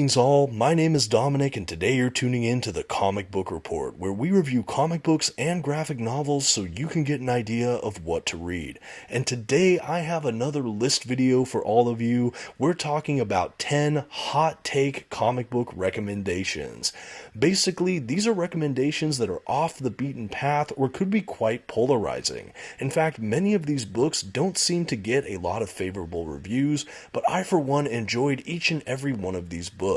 Greetings all, my name is Dominic and today you're tuning in to the Comic Book Report, where we review comic books and graphic novels so you can get an idea of what to read. And today I have another list video for all of you. We're talking about 10 hot take comic book recommendations. Basically, these are recommendations that are off the beaten path or could be quite polarizing. In fact, many of these books don't seem to get a lot of favorable reviews, but I for one enjoyed each and every one of these books,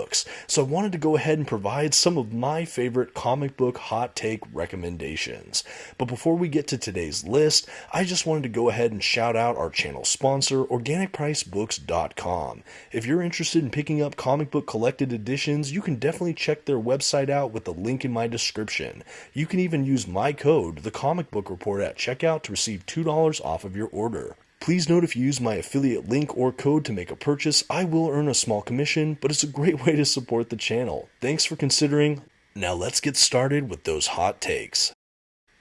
so I wanted to go ahead and provide some of my favorite comic book hot take recommendations. But before we get to today's list, I just wanted to go ahead and shout out our channel sponsor, OrganicPriceBooks.com. If you're interested in picking up comic book collected editions, you can definitely check their website out with the link in my description. You can even use my code, TheComicBookReport, at checkout to receive $2 off of your order. Please note if you use my affiliate link or code to make a purchase, I will earn a small commission, but it's a great way to support the channel. Thanks for considering. Now let's get started with those hot takes.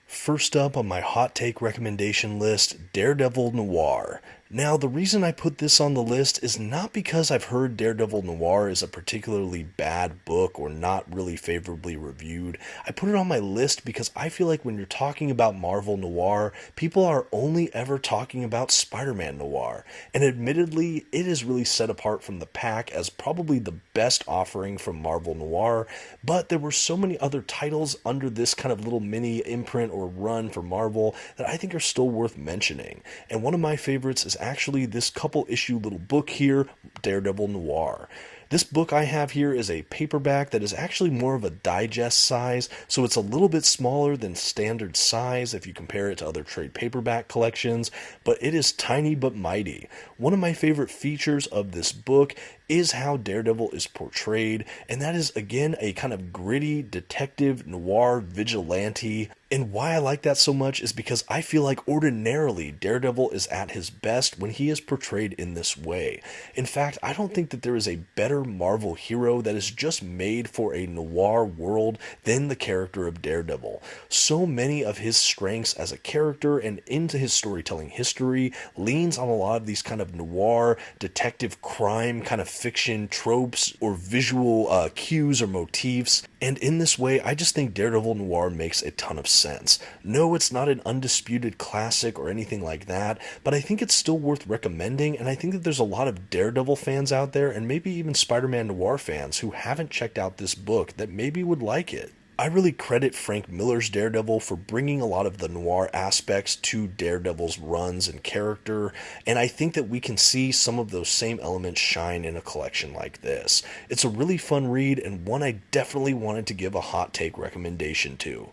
First up on my hot take recommendation list, Daredevil Noir. Now, the reason I put this on the list is not because I've heard Daredevil Noir is a particularly bad book or not really favorably reviewed. I put it on my list because I feel like when you're talking about Marvel Noir, people are only ever talking about Spider-Man Noir. And admittedly, it is really set apart from the pack as probably the best offering from Marvel Noir, but there were so many other titles under this kind of little mini imprint or run for Marvel that I think are still worth mentioning. And one of my favorites is actually this couple issue little book here, Daredevil Noir. This book I have here is a paperback that is actually more of a digest size, so it's a little bit smaller than standard size if you compare it to other trade paperback collections, but it is tiny but mighty. One of my favorite features of this book is how Daredevil is portrayed, and that is again a kind of gritty detective noir vigilante. And why I like that so much is because I feel like ordinarily Daredevil is at his best when he is portrayed in this way. In fact, I don't think that there is a better Marvel hero that is just made for a noir world than the character of Daredevil. So many of his strengths as a character and into his storytelling history leans on a lot of these kind of noir, detective crime kind of fiction tropes or visual cues or motifs. And in this way, I just think Daredevil Noir makes a ton of sense. No, it's not an undisputed classic or anything like that, but I think it's still worth recommending, and I think that there's a lot of Daredevil fans out there, and maybe even Spider-Man Noir fans who haven't checked out this book that maybe would like it. I really credit Frank Miller's Daredevil for bringing a lot of the noir aspects to Daredevil's runs and character, and I think that we can see some of those same elements shine in a collection like this. It's a really fun read and one I definitely wanted to give a hot take recommendation to.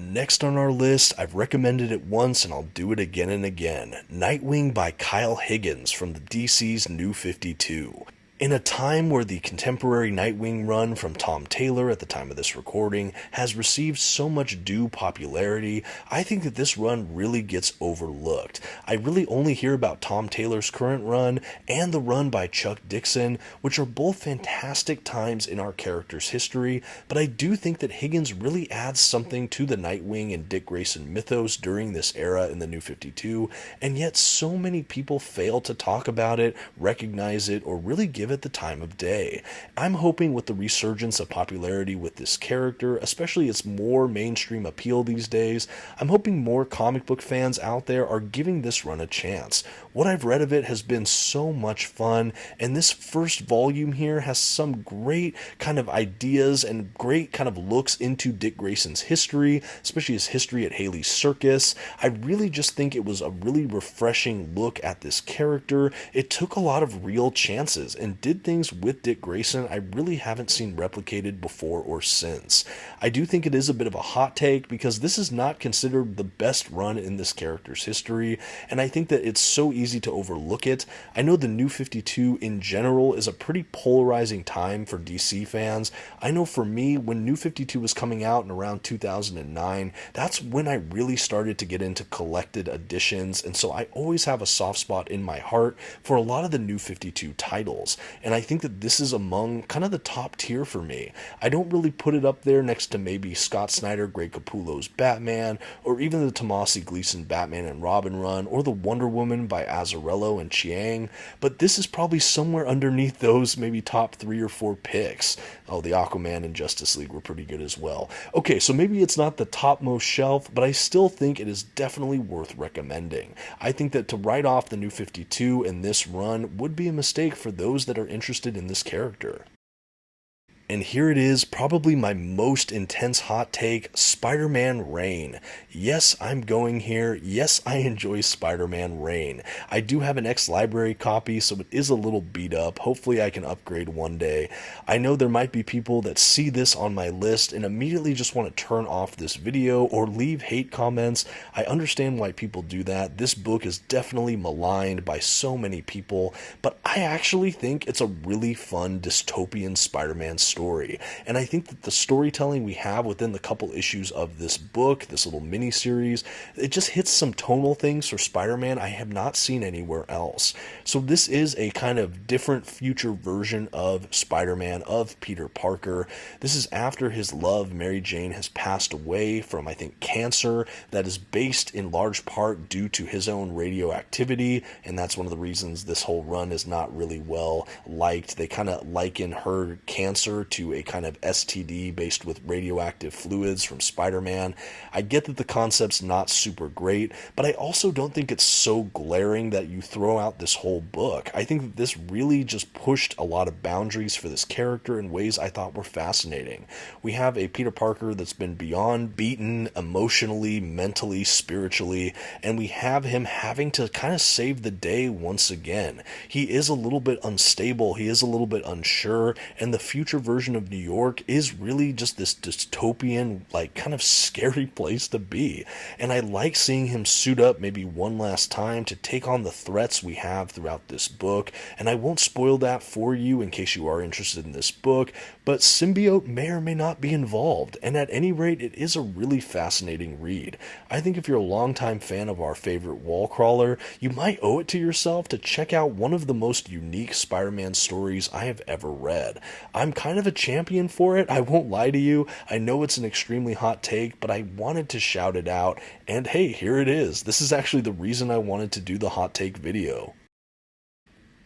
Next on our list, I've recommended it once and I'll do it again and again, Nightwing by Kyle Higgins from the DC's New 52. In a time where the contemporary Nightwing run from Tom Taylor at the time of this recording has received so much due popularity, I think that this run really gets overlooked. I really only hear about Tom Taylor's current run and the run by Chuck Dixon, which are both fantastic times in our character's history, but I do think that Higgins really adds something to the Nightwing and Dick Grayson mythos during this era in the New 52, and yet so many people fail to talk about it, recognize it, or really give it the time of day. I'm hoping with the resurgence of popularity with this character, especially its more mainstream appeal these days, I'm hoping more comic book fans out there are giving this run a chance. What I've read of it has been so much fun, and this first volume here has some great kind of ideas and great kind of looks into Dick Grayson's history, especially his history at Haley's Circus. I really just think it was a really refreshing look at this character. It took a lot of real chances and did things with Dick Grayson I really haven't seen replicated before or since. I do think it is a bit of a hot take because this is not considered the best run in this character's history, and I think that it's so easy to overlook it. I know the New 52 in general is a pretty polarizing time for DC fans. I know for me, when New 52 was coming out in around 2009, that's when I really started to get into collected editions, and so I always have a soft spot in my heart for a lot of the New 52 titles. and I think that this is among kind of the top tier for me. I don't really put it up there next to maybe Scott Snyder, Greg Capullo's Batman, or even the Tomasi Gleason Batman and Robin run, or the Wonder Woman by Azzarello and Chiang, but this is probably somewhere underneath those maybe top 3 or 4 picks. Oh, the Aquaman and Justice League were pretty good as well. Okay, so maybe it's not the topmost shelf, but I still think it is definitely worth recommending. I think that to write off the New 52 in this run would be a mistake for those that are interested in this character. And here it is, probably my most intense hot take, Spider-Man Reign. Yes, I'm going here. Yes, I enjoy Spider-Man Reign. I do have an ex-library copy, so it is a little beat up. Hopefully I can upgrade one day. I know there might be people that see this on my list and immediately just want to turn off this video or leave hate comments. I understand why people do that. This book is definitely maligned by so many people, but I actually think it's a really fun dystopian Spider-Man story. And I think that the storytelling we have within the couple issues of this book, this little mini-series, it just hits some tonal things for Spider-Man I have not seen anywhere else. So this is a kind of different future version of Spider-Man, of Peter Parker. This is after his love, Mary Jane, has passed away from, I think, cancer that is based in large part due to his own radioactivity, and that's one of the reasons this whole run is not really well liked. They kind of liken her cancer to a kind of STD based with radioactive fluids from Spider-Man. I get that the concept's not super great, but I also don't think it's so glaring that you throw out this whole book. I think that this really just pushed a lot of boundaries for this character in ways I thought were fascinating. We have a Peter Parker that's been beyond beaten emotionally, mentally, spiritually, and we have him having to kind of save the day once again. He is a little bit unstable, he is a little bit unsure, and the future version of New York is really just this dystopian, like, kind of scary place to be. And I like seeing him suit up maybe one last time to take on the threats we have throughout this book. And I won't spoil that for you in case you are interested in this book, but symbiote may or may not be involved. And at any rate, it is a really fascinating read. I think if you're a longtime fan of our favorite wall crawler, you might owe it to yourself to check out one of the most unique Spider-Man stories I have ever read. I'm kind of a champion for it, I won't lie to you. I know it's an extremely hot take, but I wanted to shout it out, and hey, here it is. This is actually the reason I wanted to do the hot take video.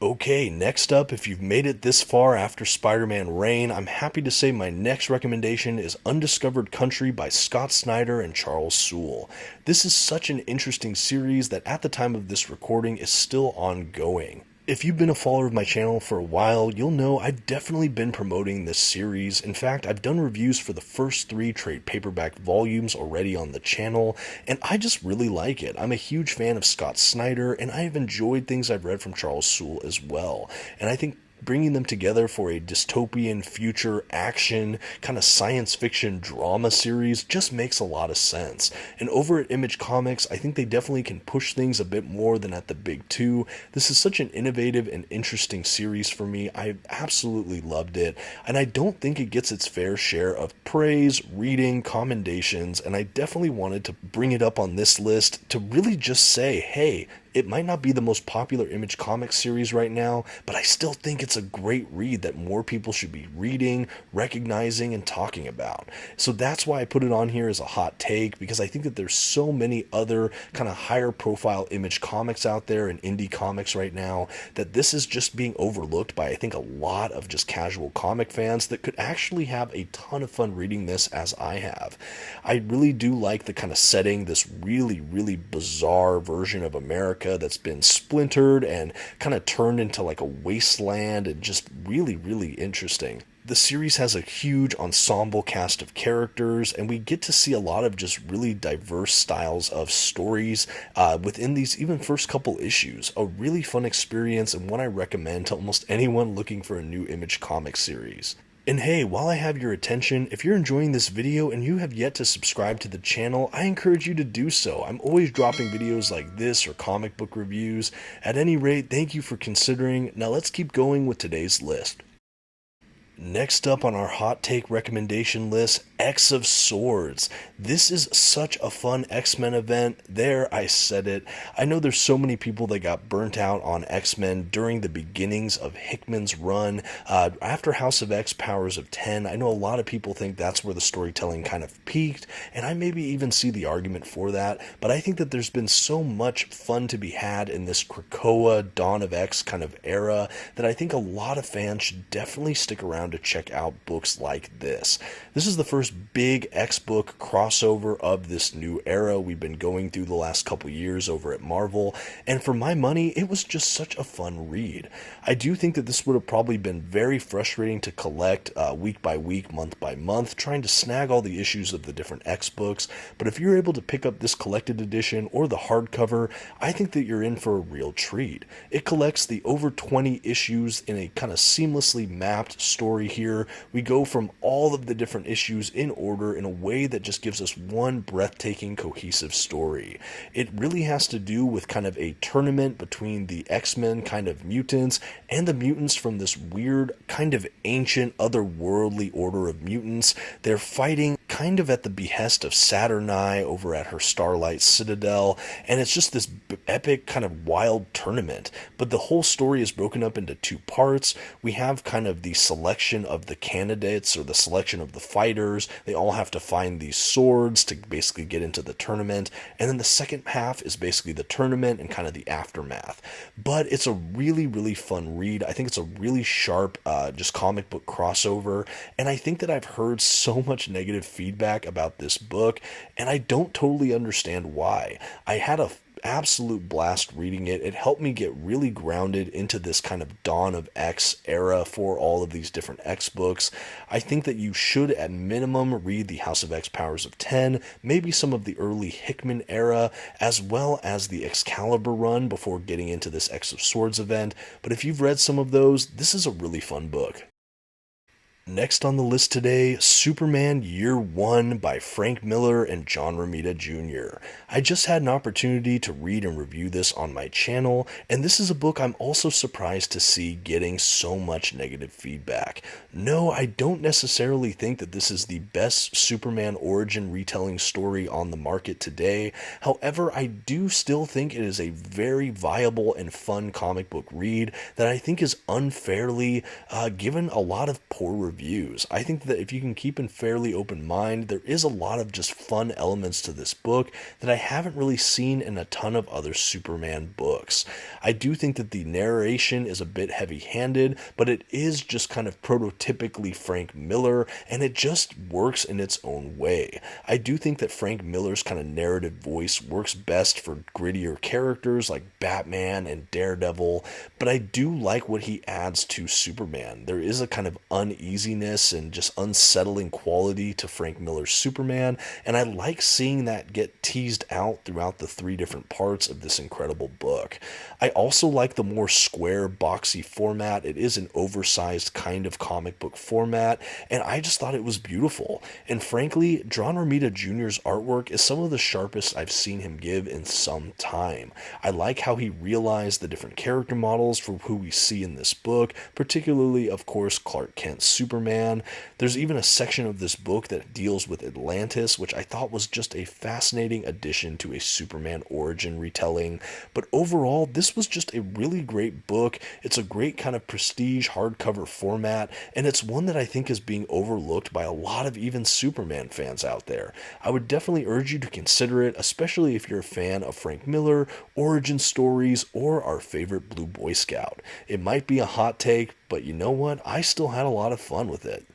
Okay, next up, if you've made it this far after Spider-Man Reign, I'm happy to say my next recommendation is Undiscovered Country by Scott Snyder and Charles Soule. This is such an interesting series that at the time of this recording is still ongoing. If you've been a follower of my channel for a while, you'll know I've definitely been promoting this series. In fact, I've done reviews for the first 3 trade paperback volumes already on the channel, and I just really like it. I'm a huge fan of Scott Snyder, and I have enjoyed things I've read from Charles Soule as well. And I think bringing them together for a dystopian future action kind of science fiction drama series just makes a lot of sense. And over at Image Comics, I think they definitely can push things a bit more than at the big 2. This is such an innovative and interesting series for me. I absolutely loved it, and I don't think it gets its fair share of praise, reading, commendations, and I definitely wanted to bring it up on this list to really just say, hey, it might not be the most popular Image Comics series right now, but I still think it's a great read that more people should be reading, recognizing, and talking about. So that's why I put it on here as a hot take, because I think that there's so many other kind of higher profile Image Comics out there and indie comics right now that this is just being overlooked by, I think, a lot of just casual comic fans that could actually have a ton of fun reading this as I have. I really do like the kind of setting, this really, really bizarre version of America that's been splintered and kind of turned into like a wasteland, and just really, really interesting. The series has a huge ensemble cast of characters, and we get to see a lot of just really diverse styles of stories within these even first couple issues. A really fun experience, and one I recommend to almost anyone looking for a new Image Comics series. And hey, while I have your attention, if you're enjoying this video and you have yet to subscribe to the channel, I encourage you to do so. I'm always dropping videos like this or comic book reviews. At any rate, thank you for considering. Now let's keep going with today's list. Next up on our hot take recommendation list, X of Swords. This is such a fun X-Men event. There, I said it. I know there's so many people that got burnt out on X-Men during the beginnings of Hickman's run. After House of X, Powers of 10, I know a lot of people think that's where the storytelling kind of peaked, and I maybe even see the argument for that, but I think that there's been so much fun to be had in this Krakoa, Dawn of X kind of era that I think a lot of fans should definitely stick around to check out books like this. This is the first big X-book crossover of this new era we've been going through the last couple years over at Marvel, and for my money, it was just such a fun read. I do think that this would have probably been very frustrating to collect week by week, month by month, trying to snag all the issues of the different X-books, but if you're able to pick up this collected edition or the hardcover, I think that you're in for a real treat. It collects the over 20 issues in a kind of seamlessly mapped story here. We go from all of the different issues in order in a way that just gives us one breathtaking, cohesive story. It really has to do with kind of a tournament between the X-Men kind of mutants and the mutants from this weird, kind of ancient, otherworldly order of mutants. They're fighting kind of at the behest of Saturni over at her Starlight Citadel, and it's just this epic kind of wild tournament. But the whole story is broken up into two parts. We have kind of the selection of the candidates or the selection of the fighters. They all have to find these swords to basically get into the tournament, and then the second half is basically the tournament and kind of the aftermath. But it's a really, really fun read. I think it's a really sharp just comic book crossover, and I think that I've heard so much negative feedback about this book, and I don't totally understand why. I had a absolute blast reading it. It helped me get really grounded into this kind of Dawn of X era for all of these different X books. I think that you should at minimum read the House of X, Powers of 10, maybe some of the early Hickman era, as well as the Excalibur run before getting into this X of Swords event. But if you've read some of those, this is a really fun book. Next on the list today, Superman Year One by Frank Miller and John Romita Jr. I just had an opportunity to read and review this on my channel, and this is a book I'm also surprised to see getting so much negative feedback. No, I don't necessarily think that this is the best Superman origin retelling story on the market today. However, I do still think it is a very viable and fun comic book read that I think is unfairly given a lot of poor reviews. I think that if you can keep an fairly open mind, there is a lot of just fun elements to this book that I haven't really seen in a ton of other Superman books. I do think that the narration is a bit heavy-handed, but it is just kind of prototypically Frank Miller, and it just works in its own way. I do think that Frank Miller's kind of narrative voice works best for grittier characters like Batman and Daredevil, but I do like what he adds to Superman. There is a kind of uneasiness and just unsettling quality to Frank Miller's Superman, and I like seeing that get teased out throughout the three different parts of this incredible book. I also like the more square, boxy format. It is an oversized kind of comic book format, and I just thought it was beautiful. And frankly, John Romita Jr.'s artwork is some of the sharpest I've seen him give in some time. I like how he realized the different character models for who we see in this book, particularly, of course, Clark Kent's Superman. There's even a section of this book that deals with Atlantis, which I thought was just a fascinating addition to a Superman origin retelling. But overall, this was just a really great book. It's a great kind of prestige hardcover format, and it's one that I think is being overlooked by a lot of even Superman fans out there. I would definitely urge you to consider it, especially if you're a fan of Frank Miller, origin stories, or our favorite Blue Boy Scout. It might be a hot take, but you know what? I still had a lot of fun with it.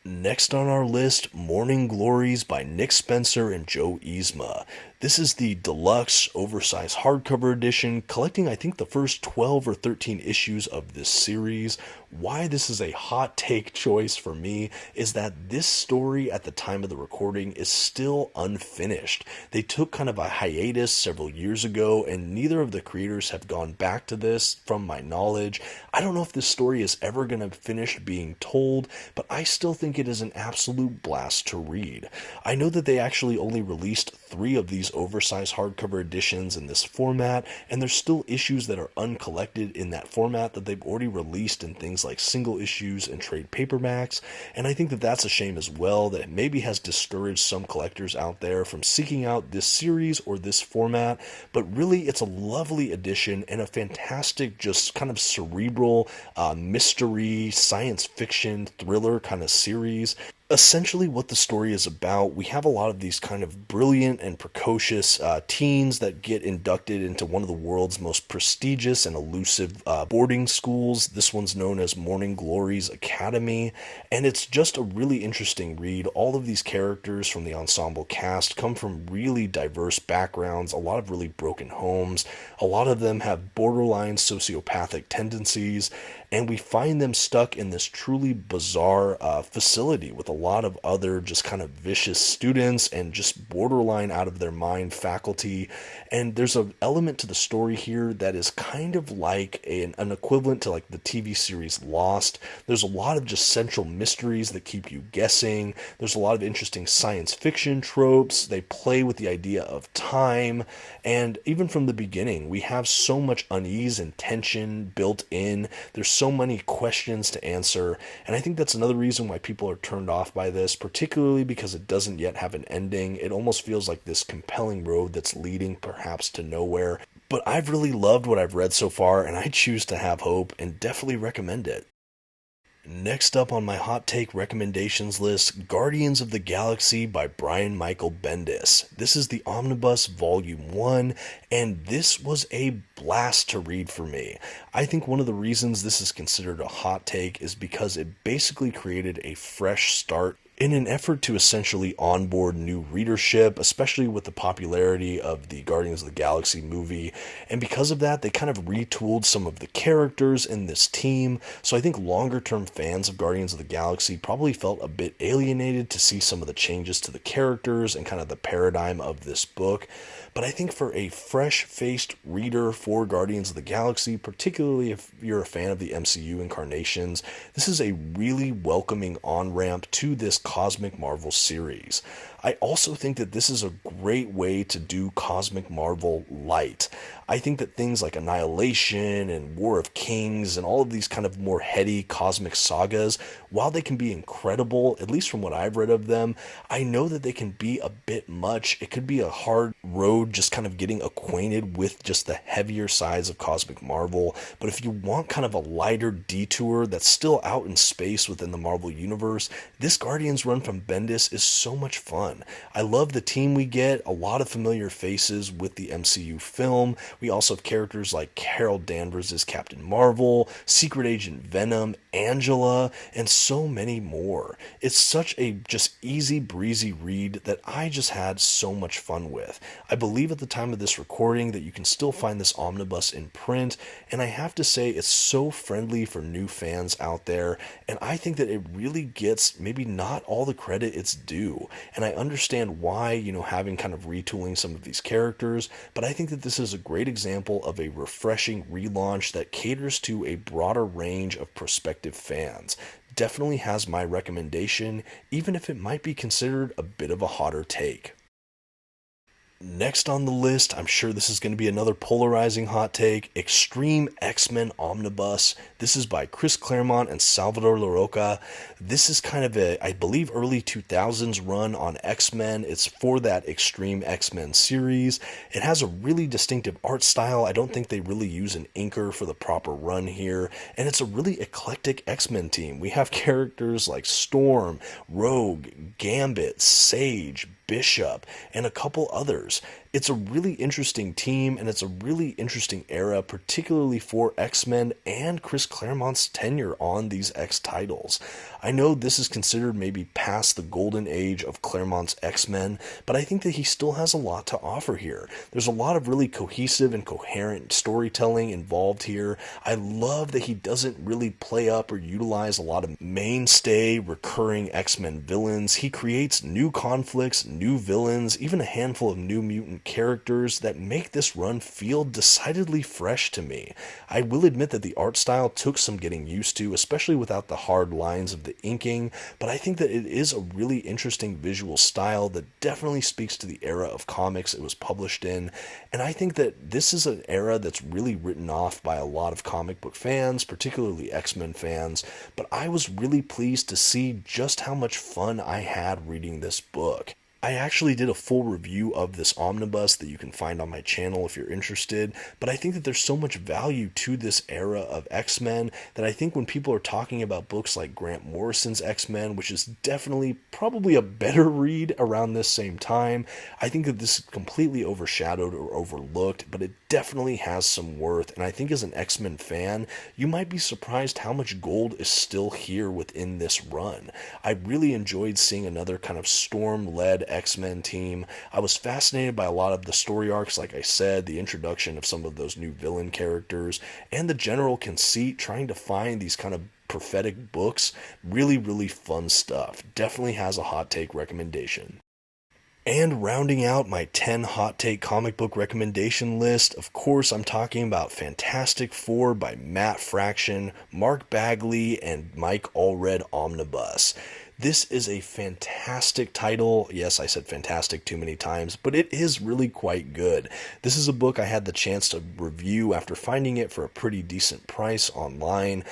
Next on our list, Morning Glories by Nick Spencer and Joe Yzma. This is the deluxe, oversized hardcover edition, collecting I think the first 12 or 13 issues of this series. Why this is a hot take choice for me is that this story at the time of the recording is still unfinished. They took kind of a hiatus several years ago, and neither of the creators have gone back to this from my knowledge. I don't know if this story is ever going to finish being told, but I still think it is an absolute blast to read. I know that they actually only released 3 of these these oversized hardcover editions in this format, and there's still issues that are uncollected in that format that they've already released in things like single issues and trade paperbacks, and I think that that's a shame as well, that it maybe has discouraged some collectors out there from seeking out this series or this format, but really it's a lovely edition and a fantastic, just kind of cerebral, mystery, science fiction, thriller kind of series. Essentially what the story is about, we have a lot of these kind of brilliant and precocious teens that get inducted into one of the world's most prestigious and elusive boarding schools. This one's known as Morning Glories Academy, and it's just a really interesting read. All of these characters from the ensemble cast come from really diverse backgrounds, a lot of really broken homes. A lot of them have borderline sociopathic tendencies, and we find them stuck in this truly bizarre facility with a lot of other just kind of vicious students and just borderline out of their mind faculty. And there's an element to the story here that is kind of like an equivalent to like the TV series Lost. There's a lot of just central mysteries that keep you guessing. There's a lot of interesting science fiction tropes. They play with the idea of time, and even from the beginning we have so much unease and tension built in. There's so many questions to answer, and I think that's another reason why people are turned off by this, particularly because it doesn't yet have an ending. It almost feels like this compelling road that's leading perhaps to nowhere. But I've really loved what I've read so far, and I choose to have hope and definitely recommend it. Next up on my hot take recommendations list, Guardians of the Galaxy by Brian Michael Bendis. This is the Omnibus Volume 1, and this was a blast to read for me. I think one of the reasons this is considered a hot take is because it basically created a fresh start in an effort to essentially onboard new readership, especially with the popularity of the Guardians of the Galaxy movie. And because of that, they kind of retooled some of the characters in this team. So I think longer term fans of Guardians of the Galaxy probably felt a bit alienated to see some of the changes to the characters and kind of the paradigm of this book. But I think for a fresh-faced reader for Guardians of the Galaxy, particularly if you're a fan of the MCU incarnations, this is a really welcoming on-ramp to this Cosmic Marvel series. I also think that this is a great way to do Cosmic Marvel light. I think that things like Annihilation and War of Kings and all of these kind of more heady cosmic sagas, while they can be incredible, at least from what I've read of them, I know that they can be a bit much. It could be a hard road just kind of getting acquainted with just the heavier sides of Cosmic Marvel. But if you want kind of a lighter detour that's still out in space within the Marvel Universe, this Guardians run from Bendis is so much fun. I love the team we get, a lot of familiar faces with the MCU film. We also have characters like Carol Danvers as Captain Marvel, Secret Agent Venom, Angela, and so many more. It's such a just easy breezy read that I just had so much fun with. I believe at the time of this recording that you can still find this omnibus in print, and I have to say it's so friendly for new fans out there, and I think that it really gets maybe not all the credit it's due. And I understand why, having kind of retooling some of these characters, but I think that this is a great example of a refreshing relaunch that caters to a broader range of prospective fans. Definitely has my recommendation, even if it might be considered a bit of a hotter take. Next on the list, I'm sure this is going to be another polarizing hot take, X-Treme X-Men Omnibus. This is by Chris Claremont and Salvador Larroca. This is kind of I believe, early 2000s run on X-Men. It's for that X-Treme X-Men series. It has a really distinctive art style. I don't think they really use an inker for the proper run here. And it's a really eclectic X-Men team. We have characters like Storm, Rogue, Gambit, Sage, Bishop, and a couple others. It's a really interesting team, and it's a really interesting era, particularly for X-Men and Chris Claremont's tenure on these X titles. I know this is considered maybe past the golden age of Claremont's X-Men, but I think that he still has a lot to offer here. There's a lot of really cohesive and coherent storytelling involved here. I love that he doesn't really play up or utilize a lot of mainstay, recurring X-Men villains. He creates new conflicts, new villains, even a handful of new mutant and characters that make this run feel decidedly fresh to me. I will admit that the art style took some getting used to, especially without the hard lines of the inking, but I think that it is a really interesting visual style that definitely speaks to the era of comics it was published in, and I think that this is an era that's really written off by a lot of comic book fans, particularly X-Men fans, but I was really pleased to see just how much fun I had reading this book. I actually did a full review of this omnibus that you can find on my channel if you're interested, but I think that there's so much value to this era of X-Men that I think when people are talking about books like Grant Morrison's X-Men, which is definitely probably a better read around this same time, I think that this is completely overshadowed or overlooked, but it definitely has some worth, and I think as an X-Men fan, you might be surprised how much gold is still here within this run. I really enjoyed seeing another kind of Storm-led X-Men team. I was fascinated by a lot of the story arcs, like I said, the introduction of some of those new villain characters, and the general conceit, trying to find these kind of prophetic books. Really, really fun stuff. Definitely has a hot take recommendation. And rounding out my 10 hot take comic book recommendation list, of course I'm talking about Fantastic Four by Matt Fraction, Mark Bagley, and Mike Allred Omnibus. This is a fantastic title. Yes, I said fantastic too many times, but it is really quite good. This is a book I had the chance to review after finding it for a pretty decent price online.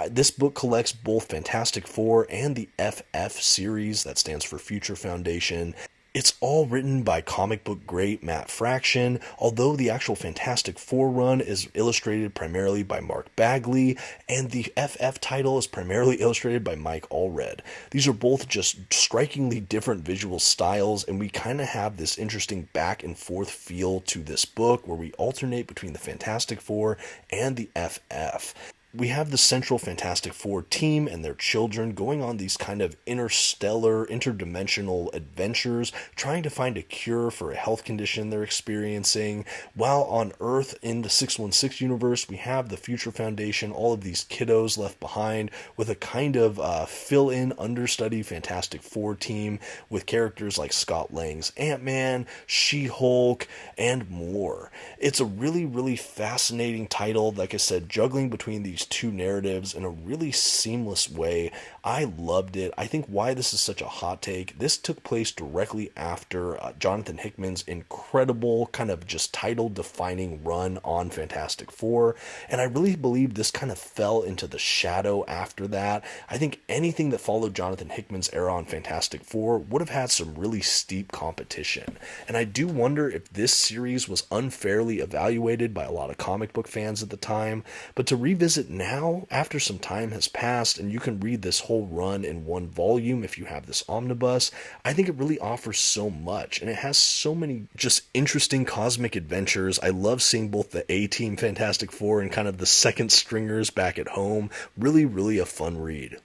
This book collects both Fantastic Four and the FF series, that stands for Future Foundation. It's all written by comic book great Matt Fraction, although the actual Fantastic Four run is illustrated primarily by Mark Bagley, and the FF title is primarily illustrated by Mike Allred. These are both just strikingly different visual styles, and we kind of have this interesting back and forth feel to this book where we alternate between the Fantastic Four and the FF. We have the central Fantastic Four team and their children going on these kind of interstellar, interdimensional adventures, trying to find a cure for a health condition they're experiencing. While on Earth, in the 616 universe, we have the Future Foundation, all of these kiddos left behind, with a kind of fill-in understudy Fantastic Four team with characters like Scott Lang's Ant-Man, She-Hulk, and more. It's a really, really fascinating title, like I said, juggling between these two narratives in a really seamless way. I loved it. I think why this is such a hot take, this took place directly after Jonathan Hickman's incredible kind of just title-defining run on Fantastic Four, and I really believe this kind of fell into the shadow after that. I think anything that followed Jonathan Hickman's era on Fantastic Four would have had some really steep competition, and I do wonder if this series was unfairly evaluated by a lot of comic book fans at the time, but to revisit now, after some time has passed, and you can read this whole run in one volume if you have this omnibus, I think it really offers so much, and it has so many just interesting cosmic adventures. I love seeing both the A-Team Fantastic Four and kind of the second stringers back at home. Really, really a fun read.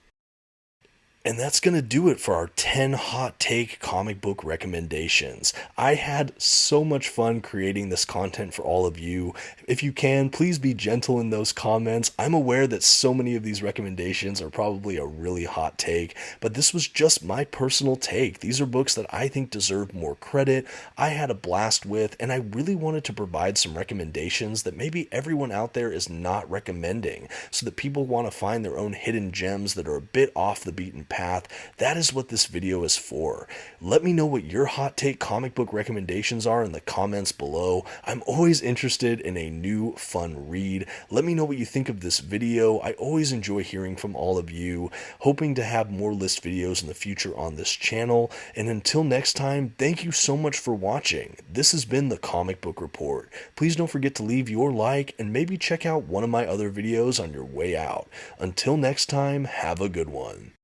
And that's going to do it for our 10 hot take comic book recommendations. I had so much fun creating this content for all of you. If you can, please be gentle in those comments. I'm aware that so many of these recommendations are probably a really hot take, but this was just my personal take. These are books that I think deserve more credit, I had a blast with, and I really wanted to provide some recommendations that maybe everyone out there is not recommending, so that people want to find their own hidden gems that are a bit off the beaten path. That is what this video is for. Let me know what your hot take comic book recommendations are in the comments below. I'm always interested in a new fun read. Let me know what you think of this video. I always enjoy hearing from all of you. Hoping to have more list videos in the future on this channel. And until next time, thank you so much for watching. This has been the Comic Book Report. Please don't forget to leave your like and maybe check out one of my other videos on your way out. Until next time, have a good one.